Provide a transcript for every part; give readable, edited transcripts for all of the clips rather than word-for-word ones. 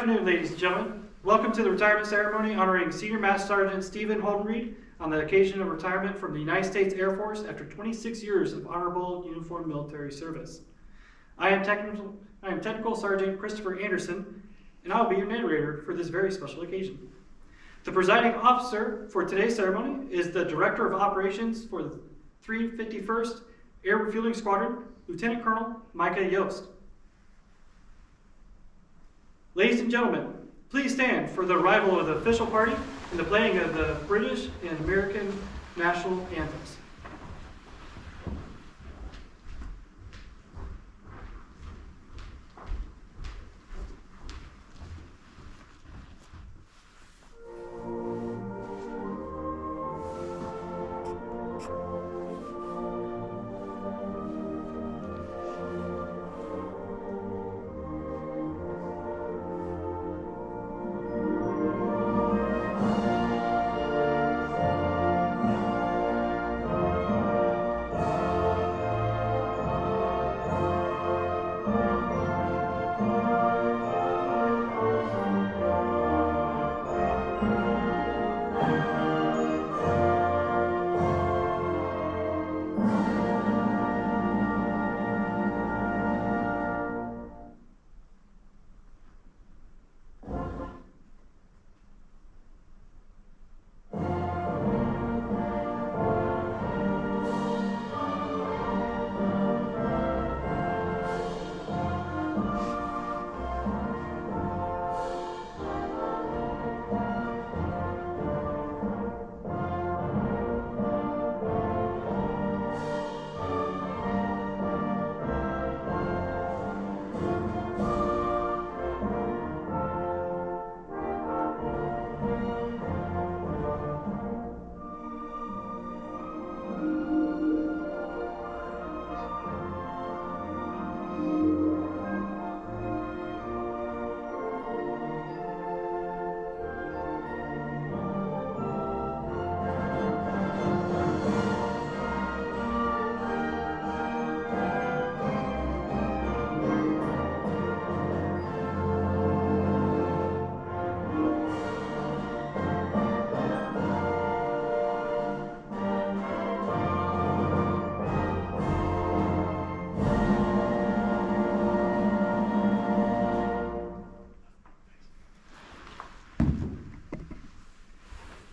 afternoon, ladies and gentlemen. Welcome to the retirement ceremony honoring Senior Master Sergeant Stephen Holdenried on the occasion of retirement from the United States Air Force after 26 years of honorable uniformed military service. I am Technical Sergeant Christopher Anderson, and I will be your narrator for this very special occasion. The presiding officer for today's ceremony is the Director of Operations for the 351st Air Refueling Squadron, Lieutenant Colonel Micah Yost. Ladies and gentlemen, please stand for the arrival of the official party and the playing of the British and American national anthems.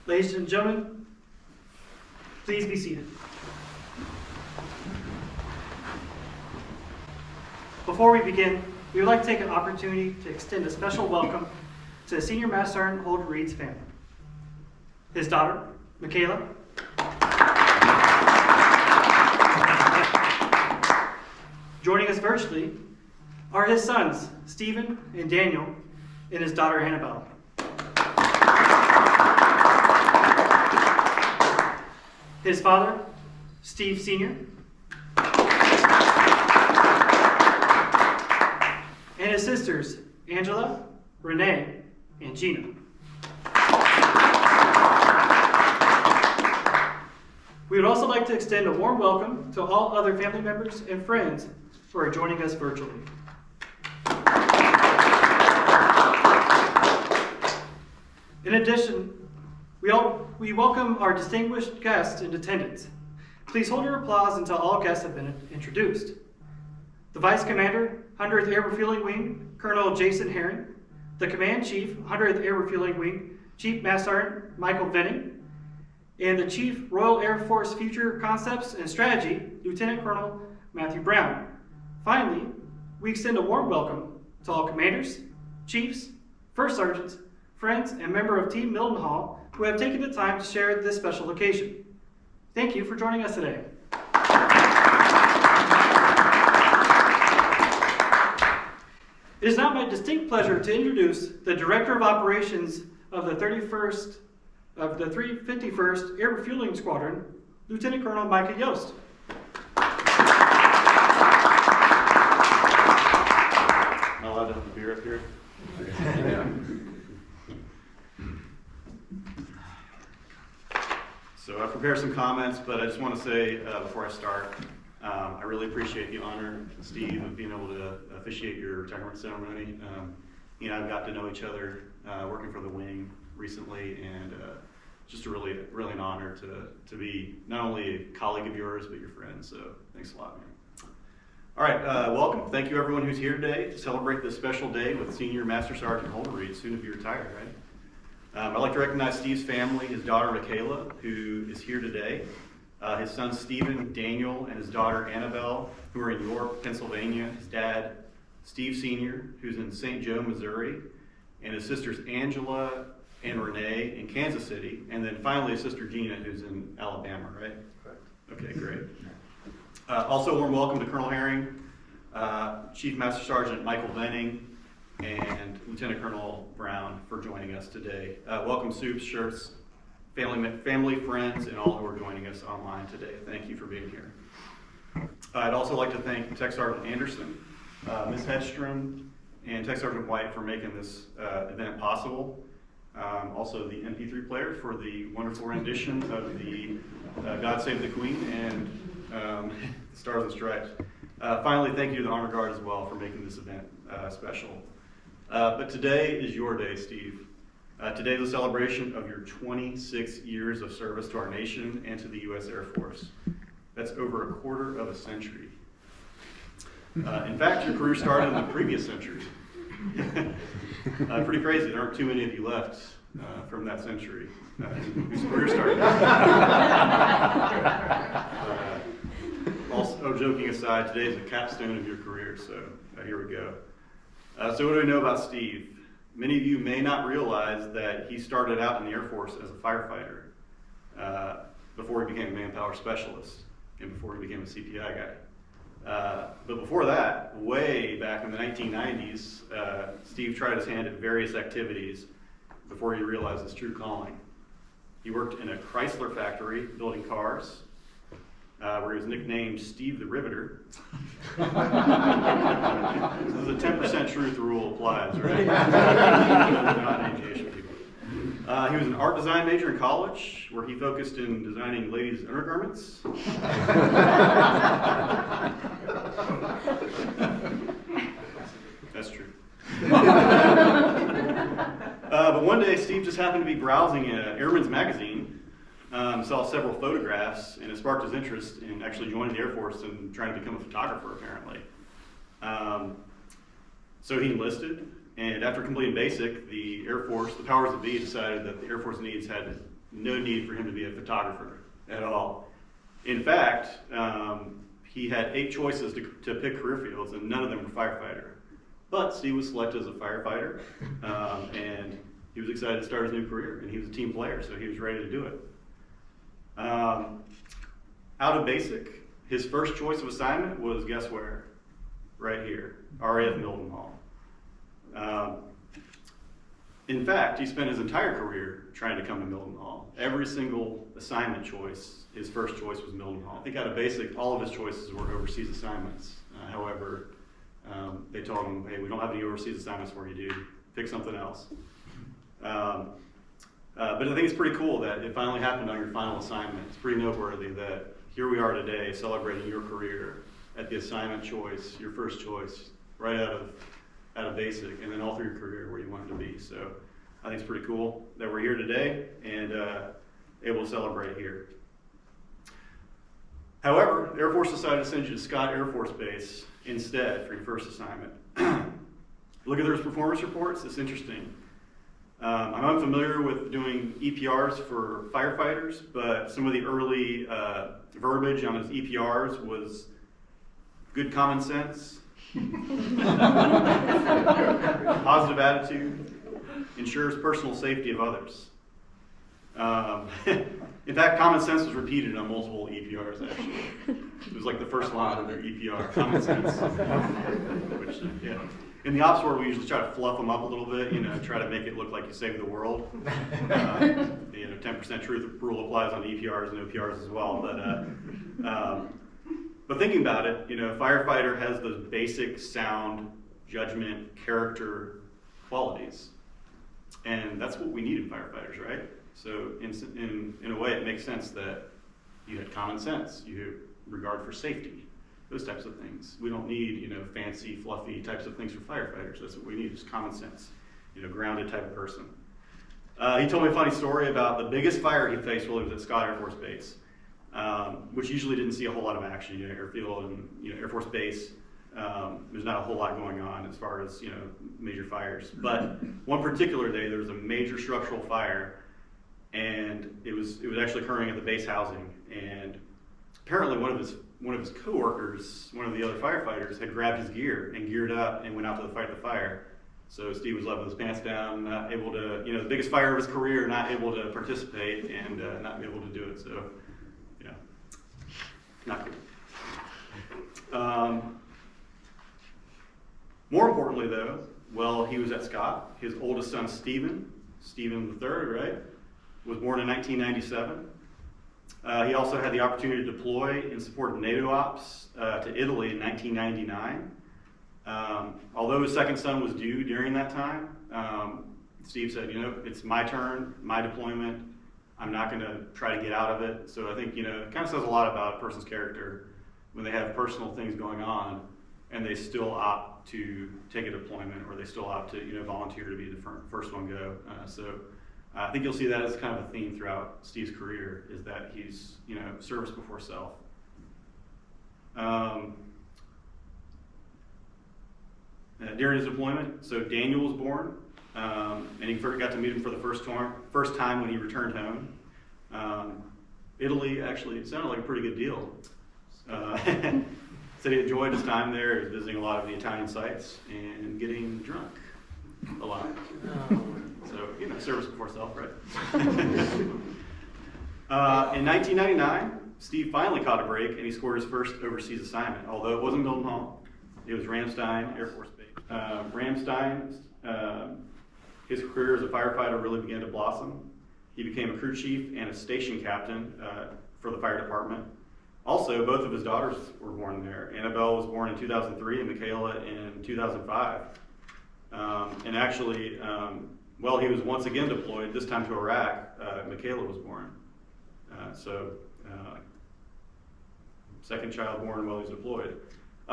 Ladies and gentlemen, please be seated. Before we begin, we would like to take an opportunity to extend a special welcome to the Senior Master Sergeant Holdenried's family. His daughter, Michaela, joining us virtually are his sons, Stephen and Daniel, and his daughter, Annabelle. His father, Steve Sr., and his sisters, Angela, Renee, and Gina. We would also like to extend a warm welcome to all other family members and friends who are joining us virtually. In addition, we welcome our distinguished guests in attendance. Please hold your applause until all guests have been introduced. The Vice Commander, 100th Air Refueling Wing, Colonel Jason Herring. The Command Chief, 100th Air Refueling Wing, Chief Master Sergeant Michael Venning. And the Chief, Royal Air Force Future Concepts and Strategy, Lieutenant Colonel Matthew Brown. Finally, we extend a warm welcome to all commanders, chiefs, first sergeants, friends, and member of Team Mildenhall who have taken the time to share this special occasion. Thank you for joining us today. It is now my distinct pleasure to introduce the Director of Operations of the 351st Air Refueling Squadron, Lieutenant Colonel Micah Yost. Am I allowed to have a beer up here? Yeah. So I prepared some comments, but I just want to say before I start, I really appreciate the honor, Steve, of being able to officiate your retirement ceremony. he and I have got to know each other working for the wing recently, and just really an honor to be not only a colleague of yours, but your friend. So thanks a lot, man. All right, welcome. Thank you everyone who's here today to celebrate this special day with Senior Master Sergeant Holdenried, soon to be retired, right? I'd like to recognize Steve's family, his daughter Michaela, who is here today, his son Stephen, Daniel, and his daughter Annabelle, who are in York, Pennsylvania, his dad, Steve Sr., who's in St. Joe, Missouri, and his sisters Angela and Renee in Kansas City, and then finally his sister Gina, who's in Alabama, right? Correct. Okay, great. Also, a warm welcome to Colonel Herring, Chief Master Sergeant Michael Venning, and Lieutenant Colonel Brown for joining us today. Welcome soups, shirts, family, friends, and all who are joining us online today. Thank you for being here. I'd also like to thank Tech Sergeant Anderson, Ms. Hedstrom, and Tech Sergeant White for making this event possible. Also the MP3 player for the wonderful rendition of the God Save the Queen and the Stars and Stripes. Finally, thank you to the Honor Guard as well for making this event special. But today is your day, Steve. Today is a celebration of your 26 years of service to our nation and to the U.S. Air Force. That's over a quarter of a century. In fact, your career started in the previous century. Pretty crazy. There aren't too many of you left from that century whose career started. Also, joking aside, today is a capstone of your career, so here we go. So what do we know about Steve? Many of you may not realize that he started out in the Air Force as a firefighter before he became a manpower specialist and before he became a CPI guy. But before that, way back in the 1990s, Steve tried his hand at various activities before he realized his true calling. He worked in a Chrysler factory building cars, where he was nicknamed Steve the Riveter. So the 10% truth rule applies, right? Not aviation people. He was an art design major in college, where he focused in designing ladies' undergarments. That's true. But one day, Steve just happened to be browsing Airman's magazine, saw several photographs, and it sparked his interest in actually joining the Air Force and trying to become a photographer, apparently. So he enlisted, and after completing basic, the Air Force, the powers that be, decided that the Air Force had no need for him to be a photographer at all. In fact, he had 8 choices to pick career fields, and none of them were firefighter. But Steve was selected as a firefighter, and he was excited to start his new career, and he was a team player, so he was ready to do it. Out of basic, his first choice of assignment was, guess where? Right here, RAF Mildenhall. In fact, he spent his entire career trying to come to Mildenhall. Every single assignment choice, his first choice was Mildenhall. I think out of basic, all of his choices were overseas assignments. However, they told him, hey, we don't have any overseas assignments for you, dude. Pick something else. But I think it's pretty cool that it finally happened on your final assignment. It's pretty noteworthy that here we are today celebrating your career at the assignment choice, your first choice, right out of basic, and then all through your career where you wanted to be. So I think it's pretty cool that we're here today and able to celebrate here. However, the Air Force decided to send you to Scott Air Force Base instead for your first assignment. Look at those performance reports. It's interesting. I'm unfamiliar with doing EPRs for firefighters, but some of the early verbiage on his EPRs was good common sense, positive attitude, ensures personal safety of others. In fact, common sense was repeated on multiple EPRs, actually. It was like the first line of their EPR, common sense. Which, yeah. In the ops world, we usually try to fluff them up a little bit, try to make it look like you saved the world. 10% truth rule applies on EPRs and OPRs as well. But thinking about it, a firefighter has those basic sound, judgment, character qualities. And that's what we need in firefighters, right? So in a way, it makes sense that you had common sense, you had regard for safety, those types of things. We don't need, fancy, fluffy types of things for firefighters. That's what we need, just common sense, grounded type of person. He told me a funny story about the biggest fire he faced while he was at Scott Air Force Base, which usually didn't see a whole lot of action. Airfield and Air Force Base, there's not a whole lot going on as far as major fires. But one particular day, there was a major structural fire, and it was actually occurring at the base housing. And apparently, one of his coworkers, one of the other firefighters, had grabbed his gear and geared up and went out to fight the fire. So Steve was left with his pants down, not able to, the biggest fire of his career, not able to participate and not be able to do it. So, not good. More importantly, though, while he was at Scott, his oldest son, Stephen III, right, was born in 1997. He also had the opportunity to deploy in support of NATO ops to Italy in 1999. Although his second son was due during that time, Steve said, it's my turn, my deployment. I'm not going to try to get out of it. So I think, it kind of says a lot about a person's character when they have personal things going on and they still opt to take a deployment, or they still opt to, volunteer to be the first one go. So I think you'll see that as kind of a theme throughout Steve's career, is that he's, service before self. During his deployment, so Daniel was born, and he got to meet him for the first time when he returned home. Italy, actually, it sounded like a pretty good deal. Said he enjoyed his time there. He was visiting a lot of the Italian sites and getting drunk a lot. So, service before self, right? In 1999, Steve finally caught a break and he scored his first overseas assignment, although it wasn't Mildenhall. It was Ramstein Air Force Base. Ramstein, his career as a firefighter really began to blossom. He became a crew chief and a station captain for the fire department. Also, both of his daughters were born there. Annabelle was born in 2003 and Michaela in 2005. And actually, while he was once again deployed, this time to Iraq, Michaela was born. Second child born while he was deployed.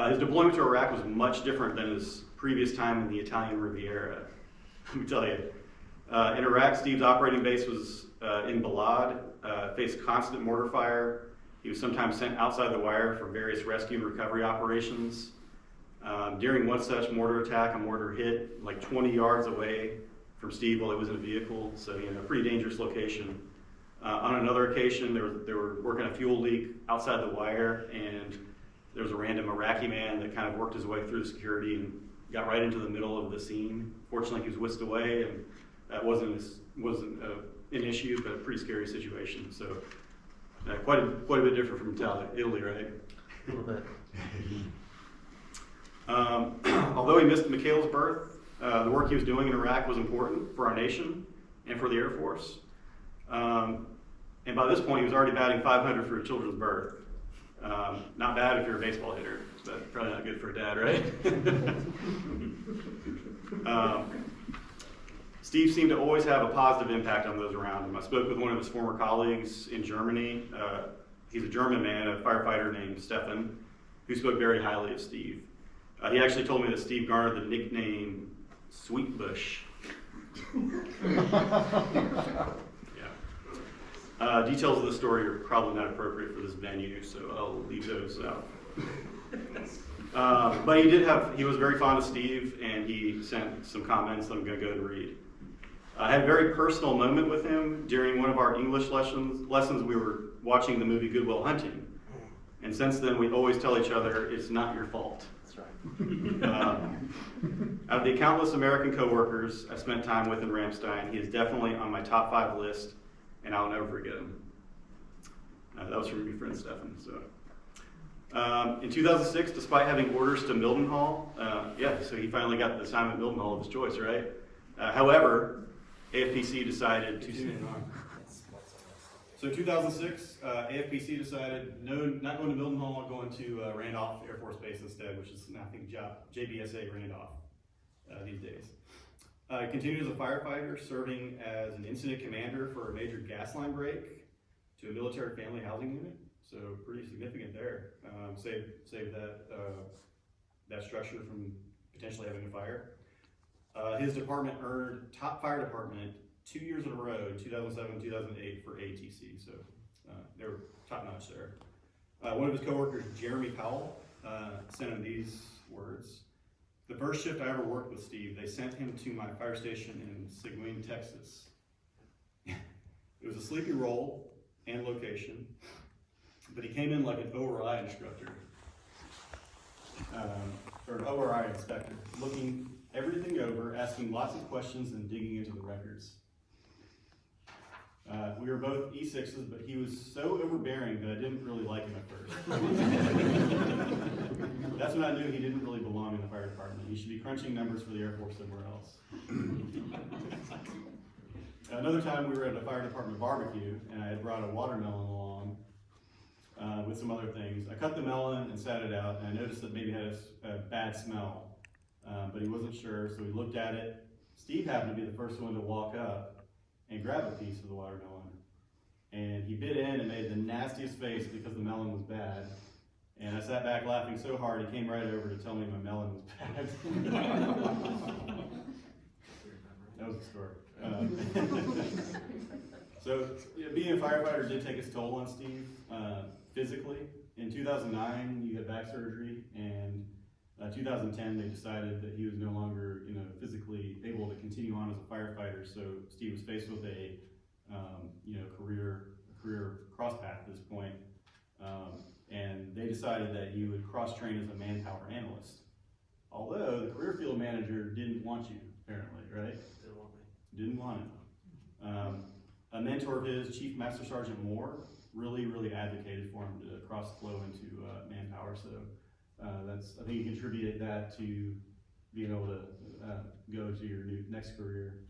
His deployment to Iraq was much different than his previous time in the Italian Riviera. Let me tell you. In Iraq, Steve's operating base was in Balad, faced constant mortar fire. He was sometimes sent outside the wire for various rescue and recovery operations. During one such mortar attack, a mortar hit like 20 yards away from Steve while he was in a vehicle, so a pretty dangerous location. On another occasion, they were working a fuel leak outside the wire, and there was a random Iraqi man that kind of worked his way through security and got right into the middle of the scene. Fortunately, he was whisked away, and that wasn't an issue, but a pretty scary situation. So quite a bit different from Italy, right? A little bit. Although he missed Michaela's birth, the work he was doing in Iraq was important for our nation and for the Air Force. And by this point, he was already batting .500 for a children's birth. Not bad if you're a baseball hitter, but probably not good for a dad, right? Steve seemed to always have a positive impact on those around him. I spoke with one of his former colleagues in Germany. He's a German man, a firefighter named Stephen, who spoke very highly of Steve. He actually told me that Steve garnered the nickname Sweet Bush. Details of the story are probably not appropriate for this venue, so I'll leave those out. But he was very fond of Steve, and he sent some comments that I'm going to go and read. I had a very personal moment with him during one of our English lessons. We were watching the movie Good Will Hunting, and since then we always tell each other, it's not your fault. That's right. Out of the countless American coworkers I spent time with in Ramstein, he is definitely on my top 5 list, and I'll never forget him. That was from your friend Stephen. So, in 2006, despite having orders to Mildenhall, so he finally got the assignment at Mildenhall of his choice, right? However, AFPC decided to. So in 2006, AFPC decided not going to Mildenhall, going to Randolph Air Force Base instead, which is I think JBSA Randolph these days. Continued as a firefighter, serving as an incident commander for a major gas line break to a military family housing unit. So pretty significant there. Save that structure from potentially having a fire. His department earned top fire department 2 years in a row, 2007, 2008 for ATC. So they were top notch there. One of his coworkers, Jeremy Powell, sent him these words. The first shift I ever worked with Steve, they sent him to my fire station in Seguin, Texas. It was a sleepy role and location, but he came in like an ORI instructor, or an ORI inspector, looking everything over, asking lots of questions and digging into the records. We were both E6s, but he was so overbearing that I didn't really like him at first. That's when I knew he didn't really belong in the fire department. He should be crunching numbers for the Air Force somewhere else. Another time we were at a fire department barbecue, and I had brought a watermelon along with some other things. I cut the melon and sat it out, and I noticed that maybe it had a bad smell, but he wasn't sure, so he looked at it. Steve happened to be the first one to walk up and grab a piece of the watermelon. And he bit in and made the nastiest face because the melon was bad. And I sat back laughing so hard, he came right over to tell me my melon was bad. That was the story. So being a firefighter did take its toll on Steve physically. In 2009, he had back surgery, and 2010, they decided that he was no longer, physically able to continue on as a firefighter. So Steve was faced with a, career cross path at this point. And they decided that he would cross-train as a manpower analyst. Although the career field manager didn't want you, apparently, right? Didn't want me. Didn't want him. A mentor of his, Chief Master Sergeant Moore, really advocated for him to cross-flow into manpower. So I think he contributed that to being able to go to your next career.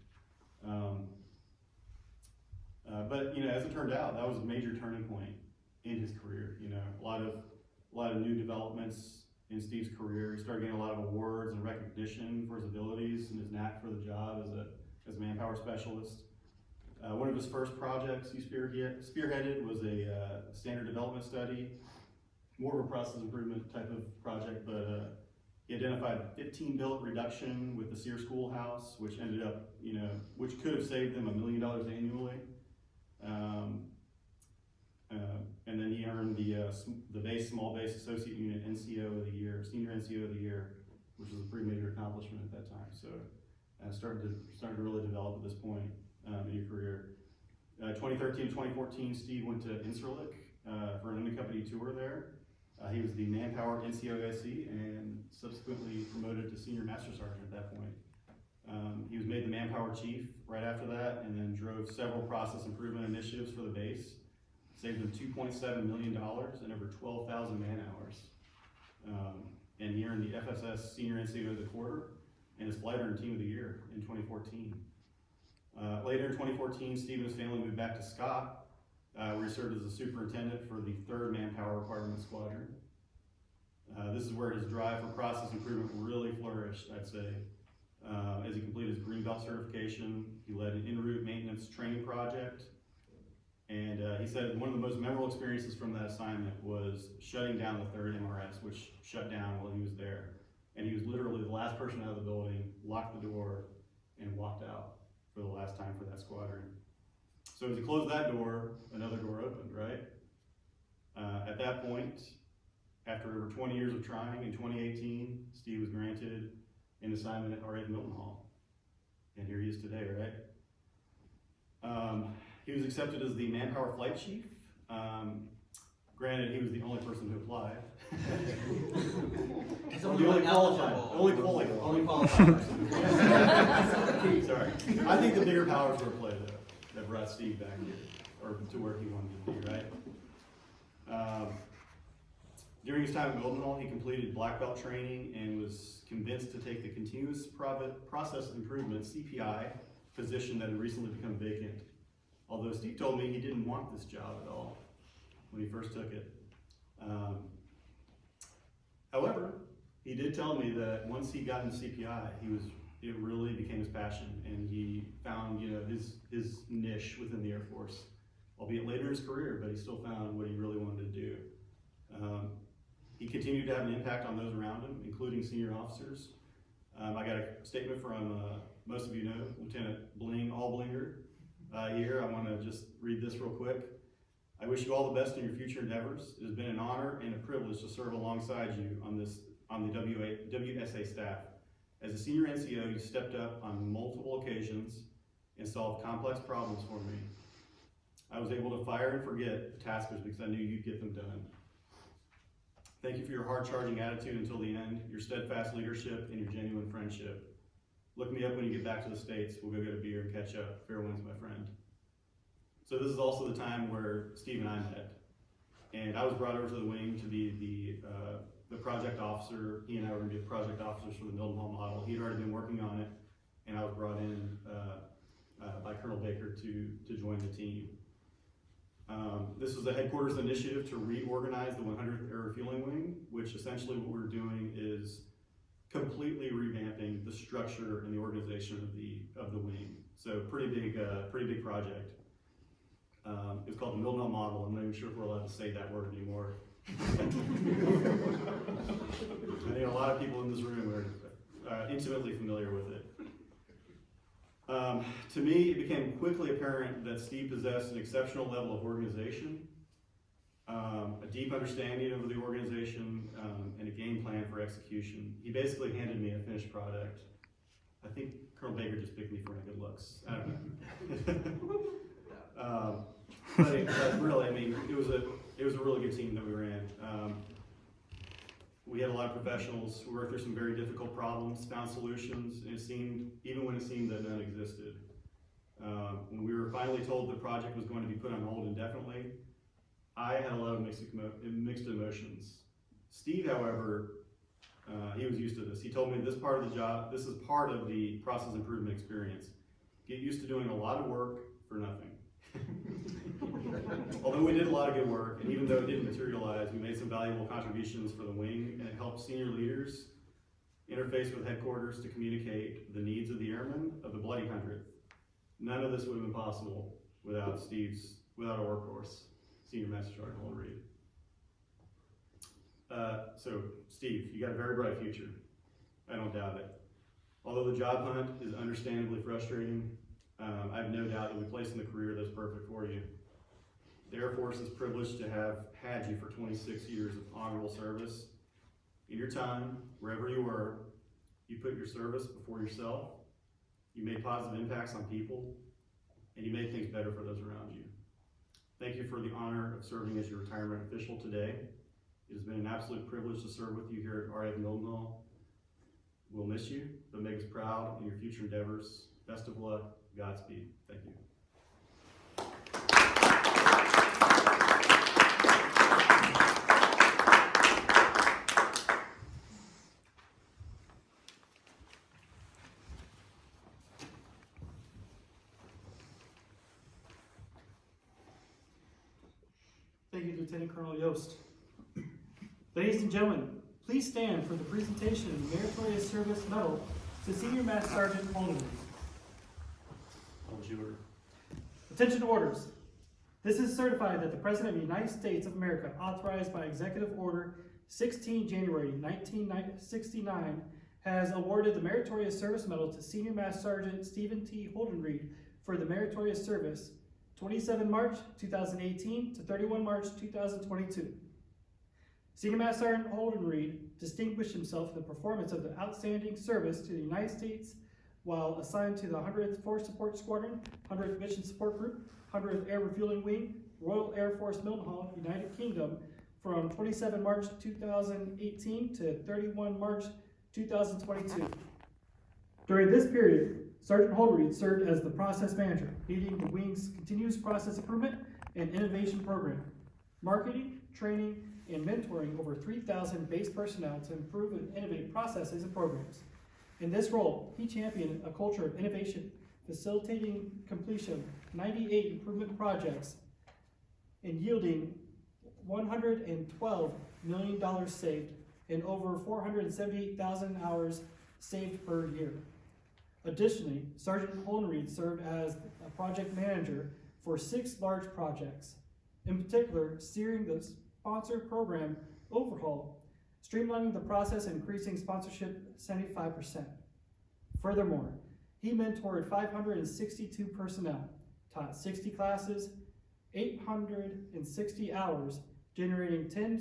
But as it turned out, that was a major turning point in his career. A lot of new developments in Steve's career. He started getting a lot of awards and recognition for his abilities and his knack for the job as a manpower specialist. One of his first projects he spearheaded was a standard development study, more of a process improvement type of project, but he identified 15 billet reduction with the Sear Schoolhouse, which ended up, which could have saved them $1 million annually. And then he earned the small base associate unit NCO of the year, senior NCO of the year, which was a pretty major accomplishment at that time. So started to really develop at this point in your career. 2013 to 2014, Steve went to Incirlik for an unaccompanied tour there. He was the manpower NCOSC and subsequently promoted to senior master sergeant at that point. He was made the manpower chief right after that, and then drove several process improvement initiatives for the base. Saved them $2.7 million and over 12,000 man hours. And he earned the FSS Senior NCO of the Quarter and his Flight Earned Team of the Year in 2014. Later in 2014, Steve and his family moved back to Scott, where he served as a superintendent for the 3rd Manpower Requirement Squadron. This is where his drive for process improvement really flourished, I'd say. As he completed his Green Belt certification, he led an en route maintenance training project. And he said one of the most memorable experiences from that assignment was shutting down the 3rd MRS, which shut down while he was there. And he was literally the last person out of the building, locked the door, and walked out for the last time for that squadron. So as he closed that door, another door opened, right? At that point, after over 20 years of trying, in 2018, Steve was granted an assignment at RA Milton Hall. And here he is today, right? He was accepted as the manpower flight chief. Granted, he was the only person to apply. He's The only only qualified. Only qualified. Sorry. I think the bigger powers were at play, though, that brought Steve back here, or to where he wanted to be, right? During his time at Golden Hall, he completed black belt training and was convinced to take the continuous process improvement CPI position that had recently become vacant. Although Steve told me he didn't want this job at all when he first took it. However, he did tell me that once he got into CPI, it really became his passion, and he found his niche within the Air Force, albeit later in his career, but he still found what he really wanted to do. continued to have an impact on those around him, including senior officers. I got a statement from, most of you know, Lieutenant Alblinger here. I want to just read this real quick. I wish you all the best in your future endeavors. It has been an honor and a privilege to serve alongside you on the WSA staff. As a senior NCO, you stepped up on multiple occasions and solved complex problems for me. I was able to fire and forget the taskers because I knew you'd get them done. Thank you for your hard-charging attitude until the end, your steadfast leadership, and your genuine friendship. Look me up when you get back to the States. We'll go get a beer and catch up. Fair winds, my friend. So this is also the time where Steve and I met. And I was brought over to the wing to be the project officer. He and I were going to be the project officers for the Mildenhall model. He'd already been working on it, and I was brought in by Colonel Baker to join the team. This was a headquarters initiative to reorganize the 100th Air Refueling Wing, which essentially what we're doing is completely revamping the structure and the organization of the wing. So pretty big project. It's called the Mildenhall model. I'm not even sure if we're allowed to say that word anymore. I think a lot of people in this room are intimately familiar with it. To me, it became quickly apparent that Steve possessed an exceptional level of organization, a deep understanding of the organization, and a game plan for execution. He basically handed me a finished product. I think Colonel Baker just picked me for my good looks. I don't know. But really, I mean, it was a really good team that we ran. We had a lot of professionals who worked through some very difficult problems, found solutions, and it seemed, even when it seemed that none existed. When we were finally told the project was going to be put on hold indefinitely, I had a lot of mixed emotions. Steve, however, he was used to this. He told me this is part of the process improvement experience. Get used to doing a lot of work for nothing. Although we did a lot of good work, and even though it didn't materialize, we made some valuable contributions for the wing, and it helped senior leaders interface with headquarters to communicate the needs of the airmen of the Bloody 100th. None of this would have been possible without our workforce, Senior Master Sergeant Holdenried. So, Steve, you got a very bright future. I don't doubt it. Although the job hunt is understandably frustrating, I have no doubt that we place in the career that's perfect for you. The Air Force is privileged to have had you for 26 years of honorable service. In your time, wherever you were, you put your service before yourself, you made positive impacts on people, and you made things better for those around you. Thank you for the honor of serving as your retirement official today. It has been an absolute privilege to serve with you here at RAF Mildenhall. We'll miss you, but make us proud in your future endeavors. Best of luck. Godspeed. Thank you. Thank you, Lieutenant Colonel Yost. Ladies and gentlemen, please stand for the presentation of the Meritorious Service Medal to Senior Master Sergeant Holdenried. Attention orders. This is certified that the President of the United States of America, authorized by Executive Order 16 January 1969, has awarded the Meritorious Service Medal to Senior Master Sergeant Stephen T. Holdenried for the Meritorious Service 27 March 2018 to 31 March 2022. Senior Master Sergeant Holdenried distinguished himself in the performance of the outstanding service to the United States while assigned to the 100th Force Support Squadron, 100th Mission Support Group, 100th Air Refueling Wing, Royal Air Force Mildenhall, United Kingdom, from 27 March 2018 to 31 March 2022. During this period, Sergeant Holdenried served as the process manager, leading the wing's continuous process improvement and innovation program, marketing, training, and mentoring over 3,000 base personnel to improve and innovate processes and programs. In this role, he championed a culture of innovation, facilitating completion of 98 improvement projects and yielding $112 million saved and over 478,000 hours saved per year. Additionally, Sergeant Holdenried served as a project manager for 6 large projects, in particular steering the sponsor program overhaul streamlining the process and increasing sponsorship 75%. Furthermore, he mentored 562 personnel, taught 60 classes, 860 hours, generating 10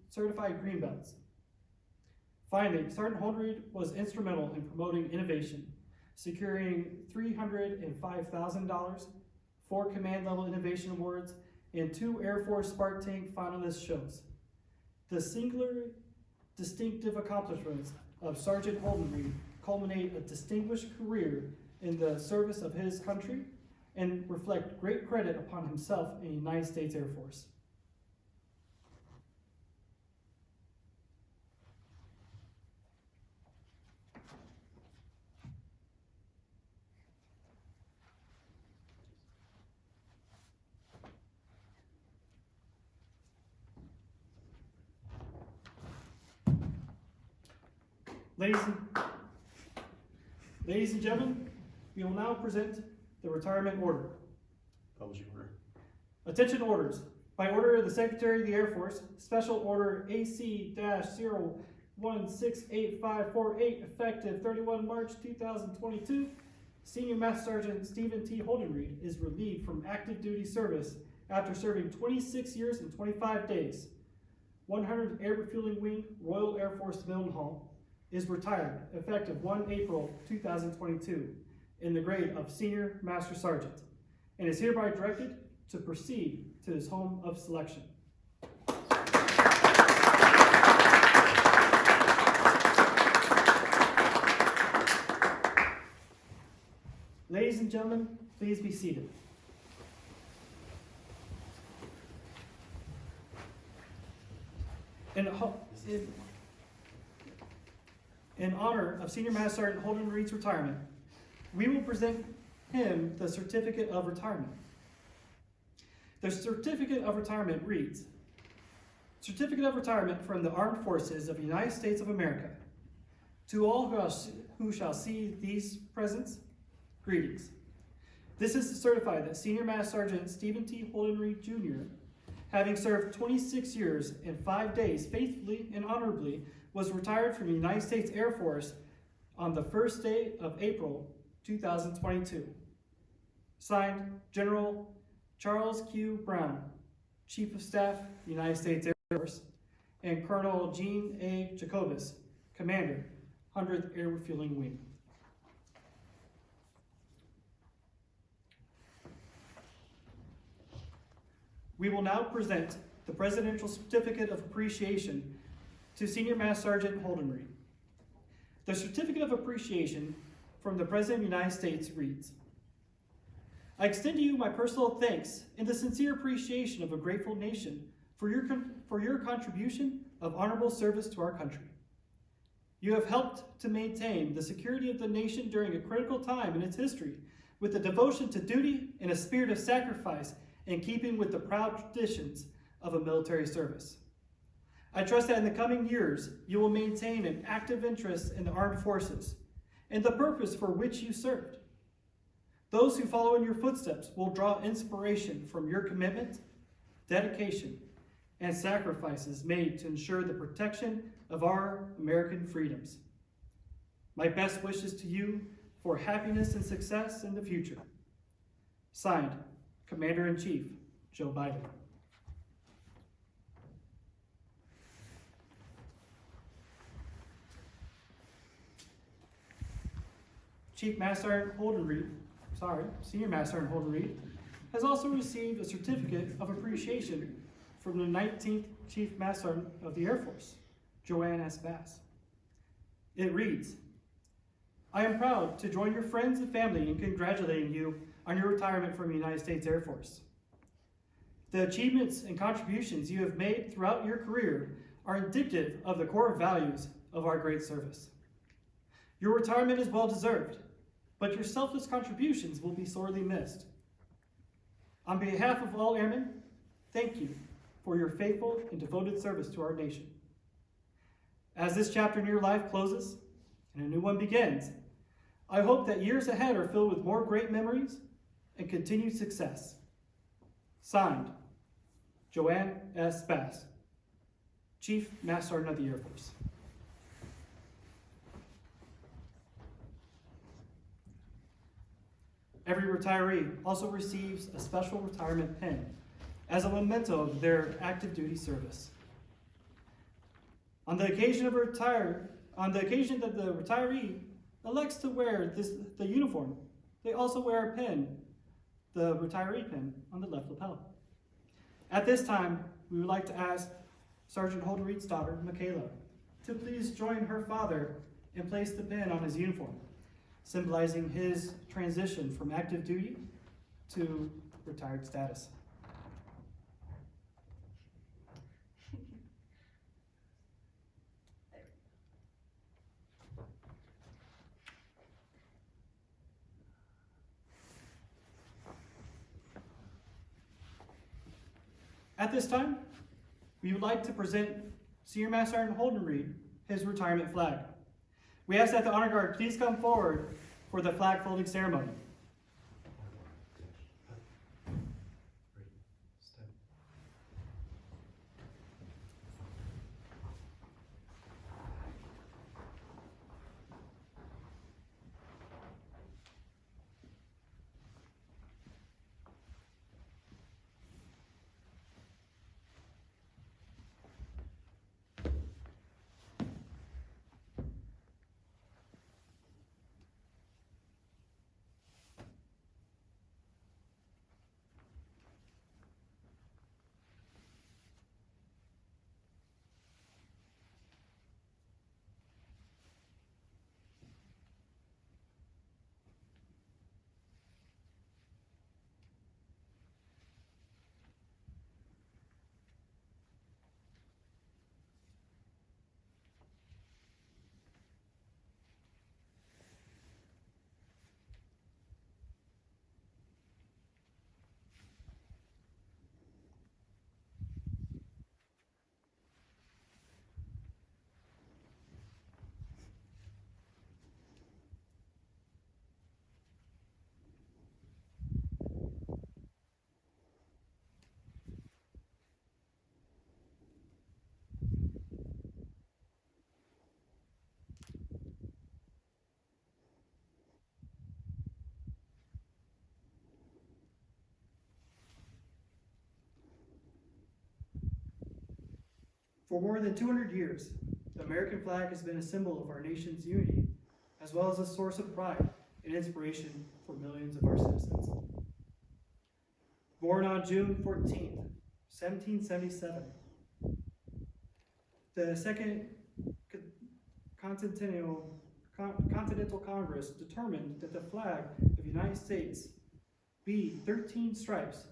certified green belts. Finally, Sergeant Holdenried was instrumental in promoting innovation, securing $305,000, 4 command level innovation awards, and 2 Air Force Spark Tank finalist shows. The singular distinctive accomplishments of Sergeant Holdenried culminate a distinguished career in the service of his country and reflect great credit upon himself and the United States Air Force. Ladies and gentlemen, we will now present the retirement order. Publishing order. Attention orders. By order of the Secretary of the Air Force, Special Order AC-016858, effective 31 March 2022, Senior Master Sergeant Stephen T. Holdenried is relieved from active duty service after serving 26 years and 25 days. 100th Air Refueling Wing, Royal Air Force Mildenhall, is retired effective 1 April 2022 in the grade of Senior Master Sergeant and is hereby directed to proceed to his home of selection. Ladies and gentlemen, please be seated. In honor of Senior Master Sergeant Holdenried's retirement, we will present him the Certificate of Retirement. The Certificate of Retirement reads, Certificate of Retirement from the Armed Forces of the United States of America. To all who shall see these presents, greetings. This is to certify that Senior Master Sergeant Stephen T. Holdenried, Jr., having served 26 years and 5 days faithfully and honorably, was retired from the United States Air Force on the first day of April 2022. Signed, General Charles Q. Brown, Chief of Staff, United States Air Force, and Colonel Gene A. Jacobus, Commander, 100th Air Refueling Wing. We will now present the Presidential Certificate of Appreciation to Senior Master Sergeant Holdenried. The Certificate of Appreciation from the President of the United States reads, I extend to you my personal thanks and the sincere appreciation of a grateful nation for your contribution of honorable service to our country. You have helped to maintain the security of the nation during a critical time in its history with a devotion to duty and a spirit of sacrifice in keeping with the proud traditions of a military service. I trust that in the coming years, you will maintain an active interest in the armed forces and the purpose for which you served. Those who follow in your footsteps will draw inspiration from your commitment, dedication, and sacrifices made to ensure the protection of our American freedoms. My best wishes to you for happiness and success in the future. Signed, Commander-in-Chief, Joe Biden. Senior Master Sergeant Holdenried has also received a Certificate of Appreciation from the 19th Chief Master Sergeant of the Air Force, Joanne S. Bass. It reads, I am proud to join your friends and family in congratulating you on your retirement from the United States Air Force. The achievements and contributions you have made throughout your career are indicative of the core values of our great service. Your retirement is well deserved, but your selfless contributions will be sorely missed. On behalf of all airmen, thank you for your faithful and devoted service to our nation. As this chapter in your life closes and a new one begins, I hope that years ahead are filled with more great memories and continued success. Signed, Joanne S. Bass, Chief Master Sergeant of the Air Force. Every retiree also receives a special retirement pin as a memento of their active duty service. On the occasion that the retiree elects to wear the uniform, they also wear a pin, the retiree pin, on the left lapel. At this time, we would like to ask Sergeant Holdenried's daughter, Michaela, to please join her father and place the pin on his uniform, symbolizing his transition from active duty to retired status. At this time, we would like to present Senior Master Sergeant Holdenried his retirement flag. We ask that the honor guard please come forward for the flag folding ceremony. For more than 200 years, the American flag has been a symbol of our nation's unity, as well as a source of pride and inspiration for millions of our citizens. Born on June 14th, 1777, the Second Continental Congress determined that the flag of the United States be 13 stripes,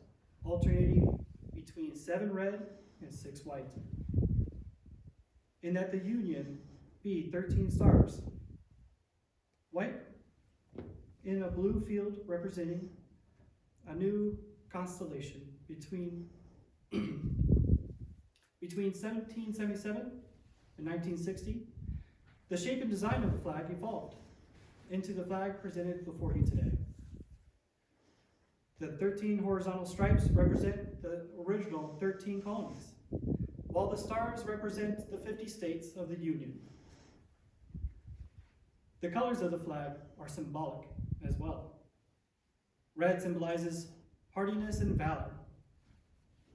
alternating between 7 red and 6 white, and that the Union be 13 stars, white in a blue field representing a new constellation between 1777 and 1960. The shape and design of the flag evolved into the flag presented before you today. The 13 horizontal stripes represent the original 13 colonies, while the stars represent the 50 states of the Union. The colors of the flag are symbolic as well. Red symbolizes hardiness and valor.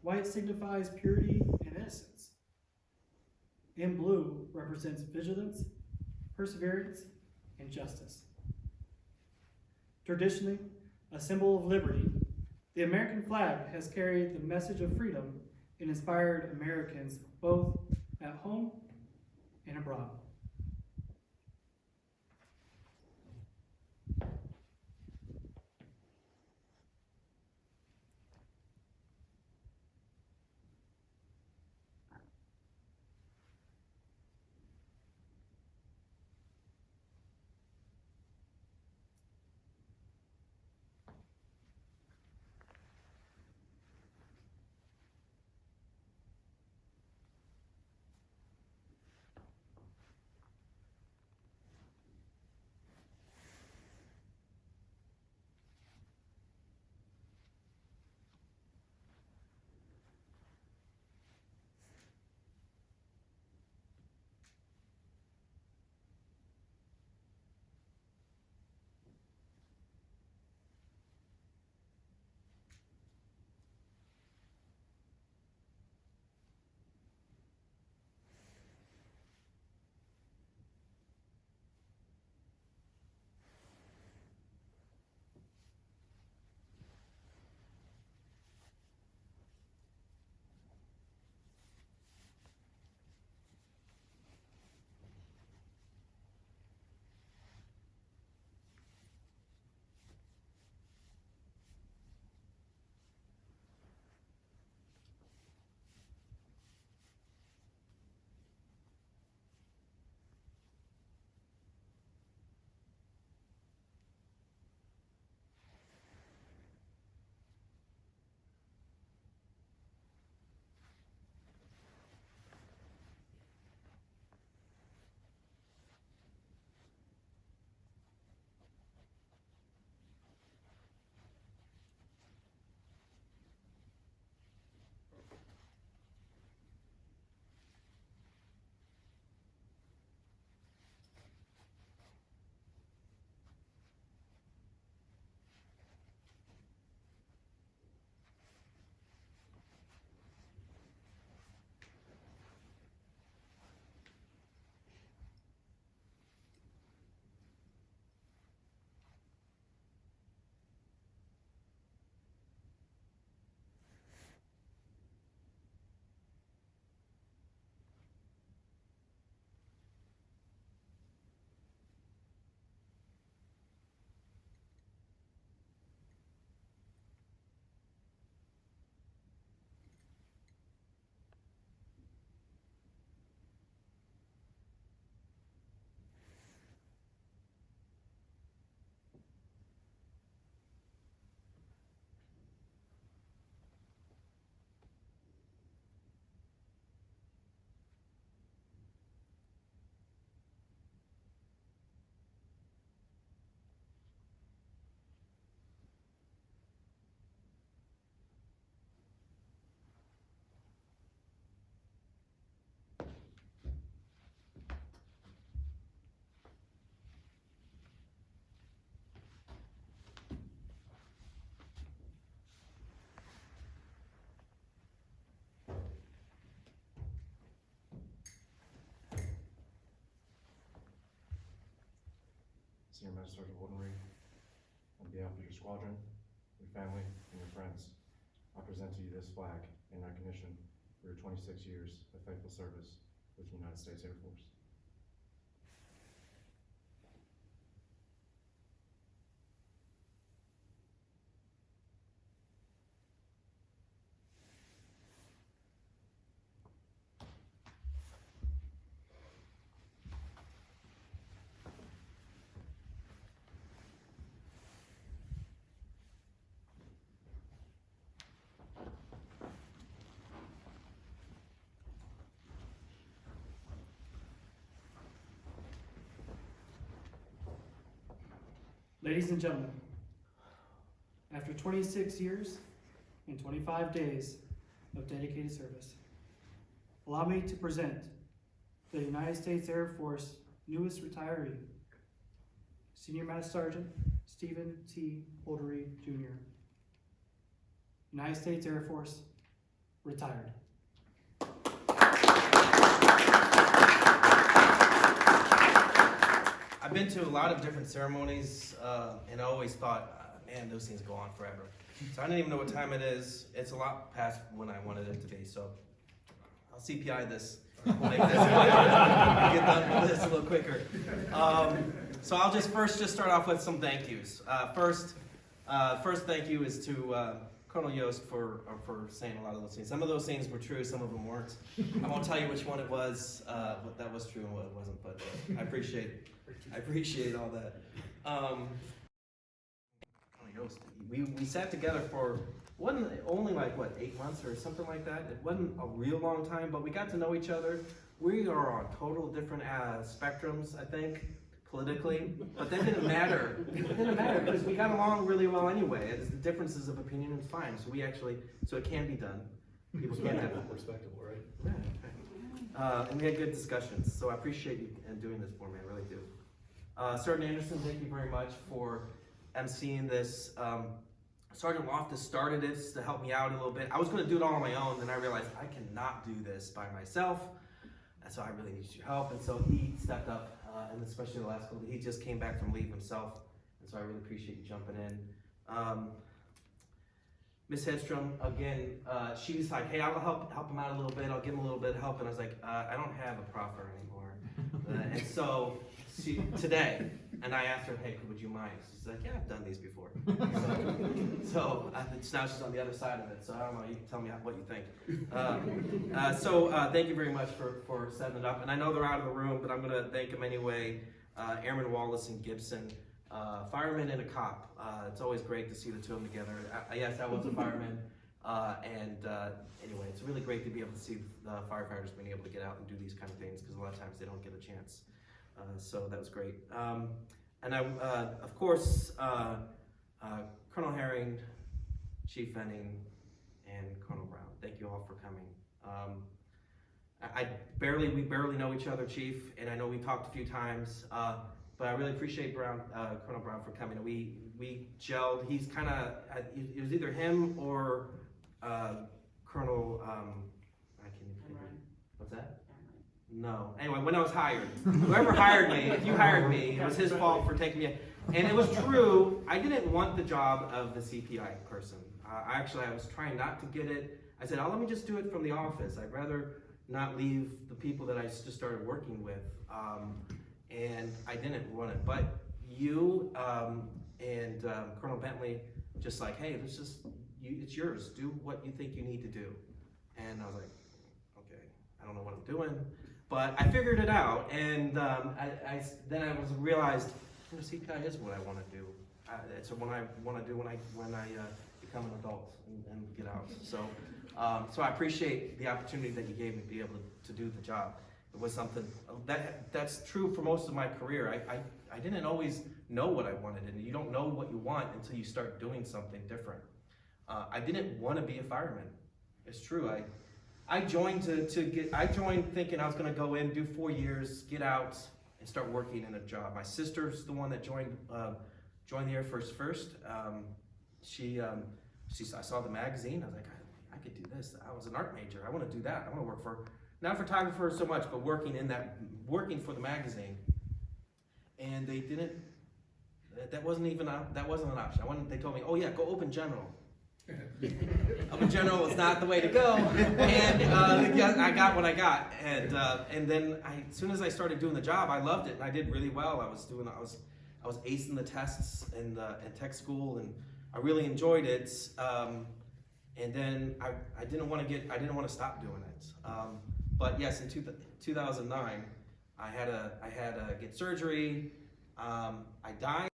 White signifies purity and innocence. And blue represents vigilance, perseverance, and justice. Traditionally, a symbol of liberty, the American flag has carried the message of freedom and inspired Americans both at home and abroad. Senior Master Sergeant Holdenried, on behalf of your squadron, your family, and your friends, I present to you this flag in recognition for your 26 years of faithful service with the United States Air Force. Ladies and gentlemen, after 26 years and 25 days of dedicated service, allow me to present the United States Air Force newest retiree, Senior Master Sergeant Stephen T. Holdenried, Jr. United States Air Force, retired. I've been to a lot of different ceremonies, and I always thought, man, those things go on forever. So I didn't even know what time it is. It's a lot past when I wanted it to be, so I'll CPI this. We'll make this get done with this a little quicker. So I'll just start off with some thank yous. First thank you is to Colonel Yost for saying a lot of those things. Some of those things were true, some of them weren't. I won't tell you which one it was, what that was true and what it wasn't, but I appreciate all that. Colonel Yost, we sat together for, wasn't only like, 8 months or something like that? It wasn't a real long time, but we got to know each other. We are on total different spectrums, I think, politically, but that didn't matter. It didn't matter because we got along really well anyway. It's the differences of opinion is fine. So it can be done. People can have it. Respectable, right? Right. And we had good discussions. So I appreciate you doing this for me. I really do. Sergeant Anderson, thank you very much for emceeing this. Sergeant Loftus started this to help me out a little bit. I was going to do it all on my own, then I realized I cannot do this by myself. And so I really need your help. And so he stepped up. And especially the last couple, he just came back from leave himself, and so I really appreciate you jumping in. Miss Hedstrom, again, she was like, hey, I'll help him out a little bit, I'll give him a little bit of help, and I was like, I don't have a proffer anymore. And so, today, and I asked her, hey, would you mind? She's like, yeah, I've done these before. So now she's on the other side of it, so I don't know, you can tell me what you think. Thank you very much for setting it up, and I know they're out of the room, but I'm going to thank them anyway. Airman Wallace and Gibson, fireman and a cop. It's always great to see the two of them together. Yes, I was a fireman, anyway, it's really great to be able to see the firefighters being able to get out and do these kind of things, because a lot of times they don't get a chance. So that was great. And I, of course, Colonel Herring, Chief Venning, and Colonel Brown, thank you all for coming. We barely know each other, Chief, and I know we talked a few times, but I really appreciate Colonel Brown for coming. We gelled. He's kind of, it was either him or Colonel, what's that? No. Anyway, when I was hired, whoever hired me, if you hired me, it was his fault for taking me. And it was true, I didn't want the job of the CPI person. I was trying not to get it. I said, let me just do it from the office. I'd rather not leave the people that I just started working with. And I didn't want it. But you and Colonel Bentley, just like, hey, it's yours. Do what you think you need to do. And I was like, okay, I don't know what I'm doing. But I figured it out, and then I realized, CPI is what I want to do. It's what I want to do when I become an adult and get out. So I appreciate the opportunity that you gave me to be able to do the job. It was something that's true for most of my career. I didn't always know what I wanted, and you don't know what you want until you start doing something different. I didn't want to be a fireman. It's true. I joined thinking I was going to go in, do 4 years, get out, and start working in a job. My sister's the one that joined the Air Force first. I saw the magazine. I was like, I could do this. I was an art major. I want to do that. I want to work for, not a photographer so much, but working for the magazine. And they didn't That wasn't an option. They told me, oh yeah, go open general. Open general was not the way to go, and I got what I got. And then as soon as I started doing the job, I loved it. And I did really well. I was acing the tests in tech school, and I really enjoyed it. And then I didn't want to stop doing it. But yes, in 2009, I had to get surgery. I died.